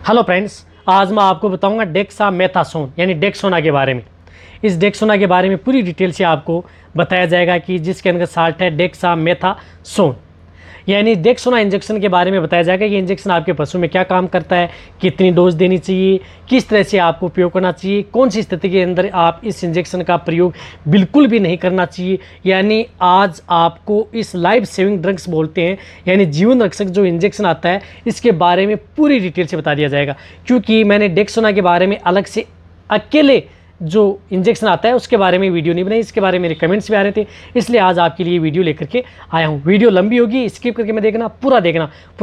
Hello friends, आज मैं आपको बताऊंगा डेक्सामेथासोन यानी डेक्सोना के बारे में। इस डेक्सोना के बारे में पूरी डिटेल से आपको बताया जाएगा कि जिसके अंदर साल्ट है डेक्सामेथासोन, यानी डेक्सोना इंजेक्शन के बारे में बताया जाएगा। ये इंजेक्शन आपके पशु में क्या काम करता है, कितनी डोज देनी चाहिए, किस तरह से आपको उपयोग करना चाहिए, कौन सी स्थिति के अंदर आप इस इंजेक्शन का प्रयोग बिल्कुल भी नहीं करना चाहिए। यानी आज आपको इस लाइफ सेविंग ड्रग्स बोलते हैं, यानी जीवन रक्षक जो इंजेक्शन आता है, इसके बारे में पूरी डिटेल से बता दिया जाएगा। क्योंकि मैंने डेक्सोना के बारे में अलग से अकेले जो इंजेक्शन आता है उसके बारे में वीडियो नहीं बनाई, इसके बारे में मेरे कमेंट्स भी आ रहे थे, इसलिए आज आपके लिए वीडियो लेकर के आया हूँ। वीडियो लंबी होगी, स्किप करके मैं देखना, पूरा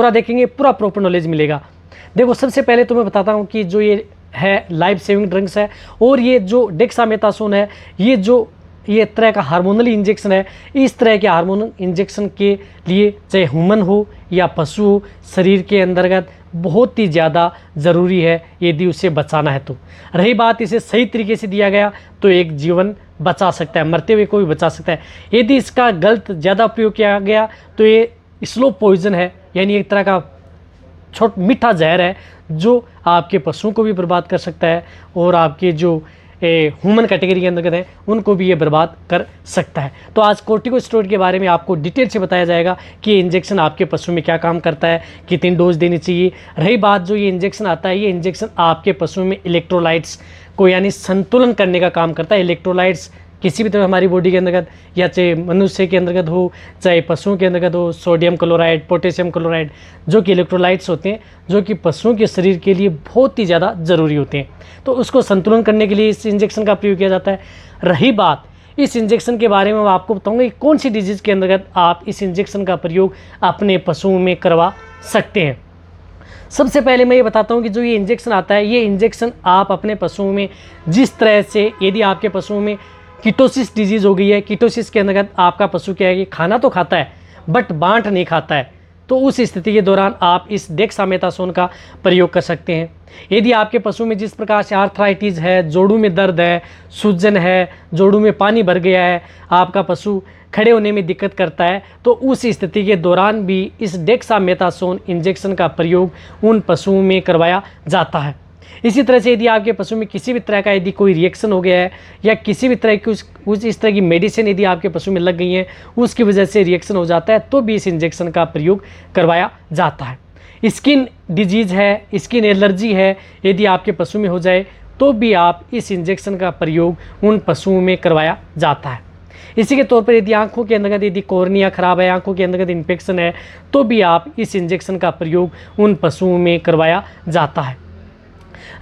देखेंगे, पूरा प्रॉपर नॉलेज मिलेगा। देखो, सबसे पहले तो मैं बताता हूँ कि जो ये है लाइफ सेविंग ड्रग्स है, और ये जो डेक्सामेथासोन है ये तरह का हार्मोनल इंजेक्शन है। इस तरह के हार्मोनल इंजेक्शन के लिए चाहे ह्यूमन हो या पशु हो, शरीर के अंतर्गत बहुत ही ज़्यादा ज़रूरी है यदि उसे बचाना है तो। रही बात इसे सही तरीके से दिया गया तो एक जीवन बचा सकता है, मरते हुए को भी बचा सकता है। यदि इसका गलत ज़्यादा प्रयोग किया गया तो ये स्लो पॉइजन है, यानी एक तरह का मीठा जहर है जो आपके पशुओं को भी बर्बाद कर सकता है, और आपके जो ह्यूमन कैटेगरी के अंतर्गत है उनको भी ये बर्बाद कर सकता है। तो आज कोर्टिकोस्टेरॉइड के बारे में आपको डिटेल से बताया जाएगा कि ये इंजेक्शन आपके पशु में क्या काम करता है, कितनी डोज देनी चाहिए। रही बात जो ये इंजेक्शन आता है, ये इंजेक्शन आपके पशु में इलेक्ट्रोलाइट्स को यानी संतुलन करने का काम करता है। इलेक्ट्रोलाइट्स किसी भी तरह हमारी बॉडी के अंतर्गत, या चाहे मनुष्य के अंतर्गत हो चाहे पशुओं के अंतर्गत हो, सोडियम क्लोराइड, पोटेशियम क्लोराइड, जो कि इलेक्ट्रोलाइट्स होते हैं, जो कि पशुओं के शरीर के लिए बहुत ही ज़्यादा ज़रूरी होते हैं। तो उसको संतुलन करने के लिए इस इंजेक्शन का प्रयोग किया जाता है। रही बात इस इंजेक्शन के बारे में मैं आपको बताऊँगा कि कौन सी डिजीज़ के अंतर्गत आप इस इंजेक्शन का प्रयोग अपने पशुओं में करवा सकते हैं। सबसे पहले मैं ये बताता हूँ कि जो ये इंजेक्शन आता है, ये इंजेक्शन आप अपने पशुओं में जिस तरह से, यदि आपके पशुओं में कीटोसिस डिजीज़ हो गई है, कीटोसिस के अंतर्गत आपका पशु क्या है कि खाना तो खाता है बट बांट नहीं खाता है, तो उस स्थिति के दौरान आप इस डेक्सामेथासोन का प्रयोग कर सकते हैं। यदि आपके पशु में जिस प्रकार से आर्थराइटिस है, जोड़ों में दर्द है, सूजन है, जोड़ों में पानी भर गया है, आपका पशु खड़े होने में दिक्कत करता है, तो उस स्थिति के दौरान भी इस डेक्सामेथासोन इंजेक्शन का प्रयोग उन पशुओं में करवाया जाता है। इसी तरह से यदि आपके पशु में किसी भी तरह का यदि कोई रिएक्शन हो गया है, या किसी भी तरह की इस तरह की मेडिसिन यदि आपके पशु में लग गई है, उसकी वजह से रिएक्शन हो जाता है, तो भी इस इंजेक्शन का प्रयोग करवाया जाता है। स्किन डिजीज़ है, स्किन एलर्जी है, यदि आपके पशु में हो जाए तो भी आप इस इंजेक्शन का प्रयोग उन पशुओं में करवाया जाता है। इसी के तौर पर यदि आंखों के अंतर्गत यदि कॉर्निया खराब है, आंखों के अंतर्गत इन्फेक्शन है, तो भी आप इस इंजेक्शन का प्रयोग उन पशुओं में करवाया जाता है।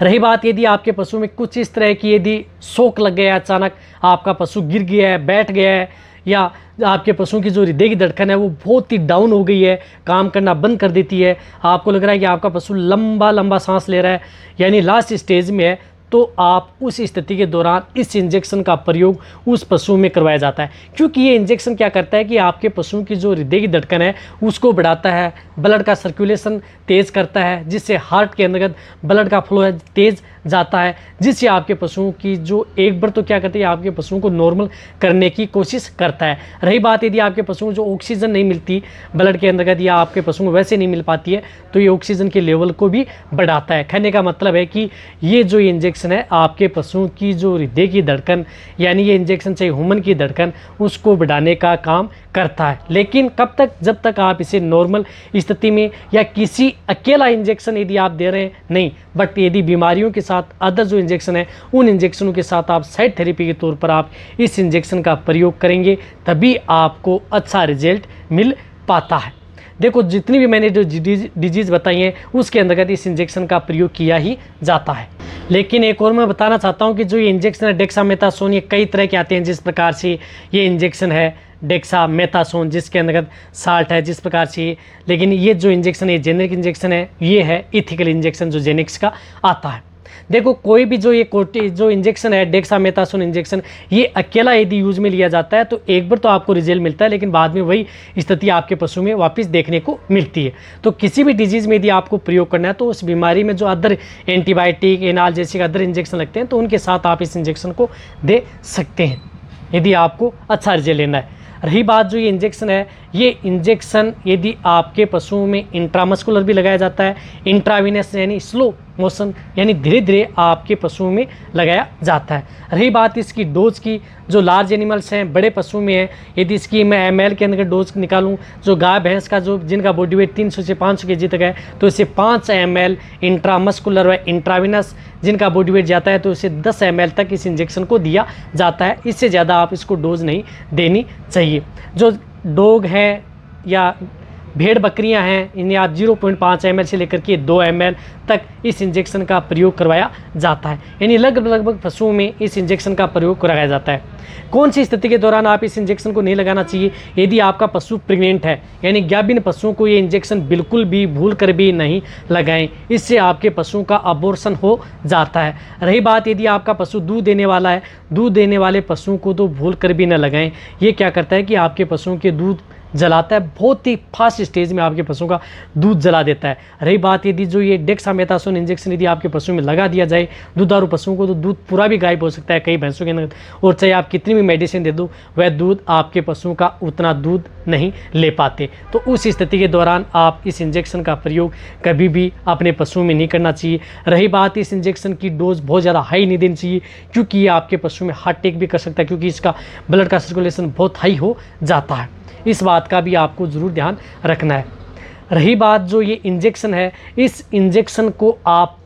रही बात यदि आपके पशु में कुछ इस तरह की यदि शौक लग गया, अचानक आपका पशु गिर गया है, बैठ गया है, या आपके पशुओं की जो हृदय की धड़कन है वो बहुत ही डाउन हो गई है, काम करना बंद कर देती है, आपको लग रहा है कि आपका पशु लंबा सांस ले रहा है, यानी लास्ट स्टेज में है, तो आप उस स्थिति के दौरान इस इंजेक्शन का प्रयोग उस पशु में करवाया जाता है। क्योंकि ये इंजेक्शन क्या करता है कि आपके पशु की जो हृदय की धड़कन है उसको बढ़ाता है, ब्लड का सर्कुलेशन तेज़ करता है, जिससे हार्ट के अंतर्गत ब्लड का फ्लो है तेज़ जाता है, जिससे आपके पशुओं की जो एक बार तो क्या करती है, आपके पशुओं को नॉर्मल करने की कोशिश करता है। रही बात यदि आपके पशुओं को जो ऑक्सीजन नहीं मिलती ब्लड के अंतर्गत, या आपके पशुओं को वैसे नहीं मिल पाती है, तो ये ऑक्सीजन के लेवल को भी बढ़ाता है। कहने का मतलब है कि ये जो इंजेक्शन है आपके पशुओं की जो हृदय की धड़कन, यानी ये इंजेक्शन चाहे ह्यूमन की धड़कन, उसको बढ़ाने का काम करता है। लेकिन कब तक? जब तक आप इसे नॉर्मल स्थिति में, या किसी अकेला इंजेक्शन यदि आप दे रहे हैं नहीं, बट यदि बीमारियों के साथ अदर जो इंजेक्शन है उन इंजेक्शनों के साथ आप साइड थेरेपी के तौर पर आप इस इंजेक्शन का प्रयोग करेंगे, तभी आपको अच्छा रिजल्ट मिल पाता है। देखो, जितनी भी मैंने जो डिजीज़ बताई हैं उसके अंतर्गत इस इंजेक्शन का प्रयोग किया ही जाता है। लेकिन एक और मैं बताना चाहता हूं कि जो ये इंजेक्शन है डेक्सामेथासोन, ये कई तरह के आते हैं। जिस प्रकार से ये इंजेक्शन है डेक्सामेथासोन, जिसके अंतर्गत साल्ट है, जिस प्रकार से, लेकिन ये जो इंजेक्शन है जेनेरिक इंजेक्शन है, ये है इथिकल इंजेक्शन जो जेनिक्स का आता है। देखो, कोई भी जो जो इंजेक्शन है डेक्सामेथासोन इंजेक्शन, ये अकेला यदि यूज में लिया जाता है तो एक बार तो आपको रिजल्ट मिलता है, लेकिन बाद में वही स्थिति आपके पशु में वापस देखने को मिलती है। तो किसी भी डिजीज़ में यदि आपको प्रयोग करना है तो उस बीमारी में जो other antibiotic, analgesic, other injection लगते हैं, तो उनके साथ आप इस इंजेक्शन को दे सकते हैं यदि आपको अच्छा रिजल्ट लेना है। रही बात जो ये इंजेक्शन है, ये इंजेक्शन यदि आपके पशुओं में इंट्रामस्कुलर भी लगाया जाता है, इंट्रावीनस यानी स्लो मोशन यानी धीरे धीरे आपके पशुओं में लगाया जाता है। रही बात इसकी डोज की, जो लार्ज एनिमल्स हैं, बड़े पशुओं में है, यदि इसकी मैं ml के अंदर डोज निकालूं, जो गाय भैंस का जो जिनका बॉडी वेट 300 से 500 kg तक है तो इसे 5 ml इंट्रामस्कुलर व इंट्राविनस, जिनका बॉडी वेट जाता है तो इसे 10 ml तक इस इंजेक्शन को दिया जाता है। इससे ज़्यादा आप इसको डोज नहीं देनी चाहिए। जो डॉग है या भेड़ बकरियां हैं, इन्हें आप 0.5 ml से लेकर के 2 ml तक इस इंजेक्शन का प्रयोग करवाया जाता है। यानी लगभग पशुओं में इस इंजेक्शन का प्रयोग कराया जाता है। कौन सी स्थिति के दौरान आप इस इंजेक्शन को नहीं लगाना चाहिए? यदि आपका पशु प्रेग्नेंट है, यानी गाभिन पशुओं को ये इंजेक्शन बिल्कुल भी भूल कर भी नहीं लगाएं, इससे आपके पशुओं का अबॉर्शन हो जाता है। रही बात यदि आपका पशु दूध देने वाला है, दूध देने वाले पशुओं को तो भूल कर भी न लगाएं। ये क्या करता है कि आपके पशुओं के दूध जलाता है, बहुत ही फास्ट स्टेज में आपके पशुओं का दूध जला देता है। रही बात यदि जो ये डेक्सामेथासोन इंजेक्शन यदि आपके पशुओं में लगा दिया जाए दुधारू पशुओं को, तो दूध पूरा भी गायब हो सकता है कई भैंसों के अंदर, और चाहे आप कितनी भी मेडिसिन दे दो वह दूध आपके पशुओं का उतना दूध नहीं ले पाते। तो उस स्थिति के दौरान आप इस इंजेक्शन का प्रयोग कभी भी अपने पशुओं में नहीं करना चाहिए। रही बात इस इंजेक्शन की डोज बहुत ज़्यादा हाई नहीं देनी चाहिए, क्योंकि ये आपके पशुओं में हार्ट अटैक भी कर सकता है, क्योंकि इसका ब्लड का सर्कुलेशन बहुत हाई हो जाता है। इस बात का भी आपको ज़रूर ध्यान रखना है। रही बात जो ये इंजेक्शन है, इस इंजेक्शन को आप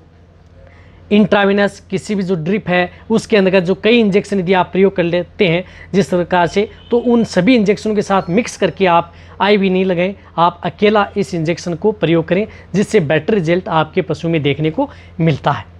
इंट्राविनस किसी भी जो ड्रिप है उसके अंदर जो कई इंजेक्शन यदि आप प्रयोग कर लेते हैं जिस प्रकार से, तो उन सभी इंजेक्शनों के साथ मिक्स करके आप IV नहीं लगाएं, आप अकेला इस इंजेक्शन को प्रयोग करें, जिससे बेटर रिजल्ट आपके पशु में देखने को मिलता है।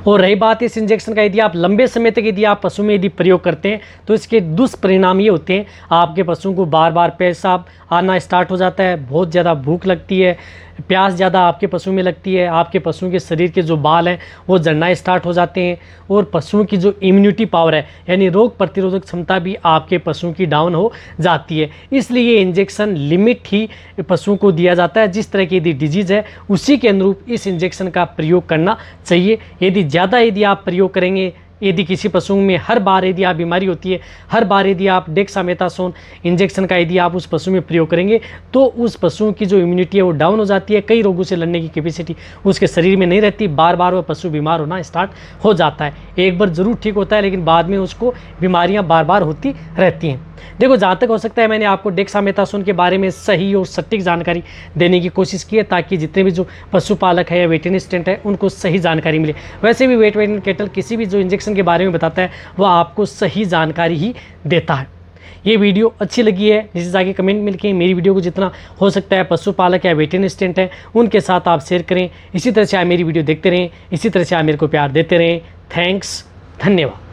और रही बात इस इंजेक्शन का, यदि आप लंबे समय तक यदि आप पशु में यदि प्रयोग करते हैं तो इसके दुष्परिणाम ये होते हैं, आपके पशुओं को बार बार पेशाब आना स्टार्ट हो जाता है, बहुत ज़्यादा भूख लगती है, प्यास ज़्यादा आपके पशुओं में लगती है, आपके पशुओं के शरीर के जो बाल हैं वो झड़ना स्टार्ट हो जाते हैं, और पशुओं की जो इम्यूनिटी पावर है यानी रोग प्रतिरोधक क्षमता भी आपके पशुओं की डाउन हो जाती है। इसलिए ये इंजेक्शन लिमिट ही पशुओं को दिया जाता है। जिस तरह की यदि डिजीज़ है उसी के अनुरूप इस इंजेक्शन का प्रयोग करना चाहिए। यदि ज़्यादा यदि आप प्रयोग करेंगे, यदि किसी पशु में हर बार यदि आप बीमारी होती है, हर बार यदि आप डेक्सामेथासोन इंजेक्शन का यदि आप उस पशु में प्रयोग करेंगे तो उस पशु की जो इम्यूनिटी है वो डाउन हो जाती है, कई रोगों से लड़ने की कैपेसिटी उसके शरीर में नहीं रहती, बार बार वह पशु बीमार होना स्टार्ट हो जाता है। एक बार ज़रूर ठीक होता है लेकिन बाद में उसको बीमारियाँ बार बार होती रहती हैं। देखो, जहाँ तक हो सकता है मैंने आपको डेक्सामेथासोन के बारे में सही और सटीक जानकारी देने की कोशिश की है, ताकि जितने भी जो पशुपालक है या वेटरनरी असिस्टेंट है उनको सही जानकारी मिले। वैसे भी वेट एंड कैटल किसी भी जो इंजेक्शन के बारे में बताता है वह आपको सही जानकारी ही देता है। ये वीडियो अच्छी लगी है, जिससे आगे कमेंट मिलके मेरी वीडियो को जितना हो सकता है पशुपालक या वेटरनरी असिस्टेंट है उनके साथ आप शेयर करें। इसी तरह से आप मेरी वीडियो देखते रहें, इसी तरह से आप मेरे को प्यार देते रहें। थैंक्स, धन्यवाद।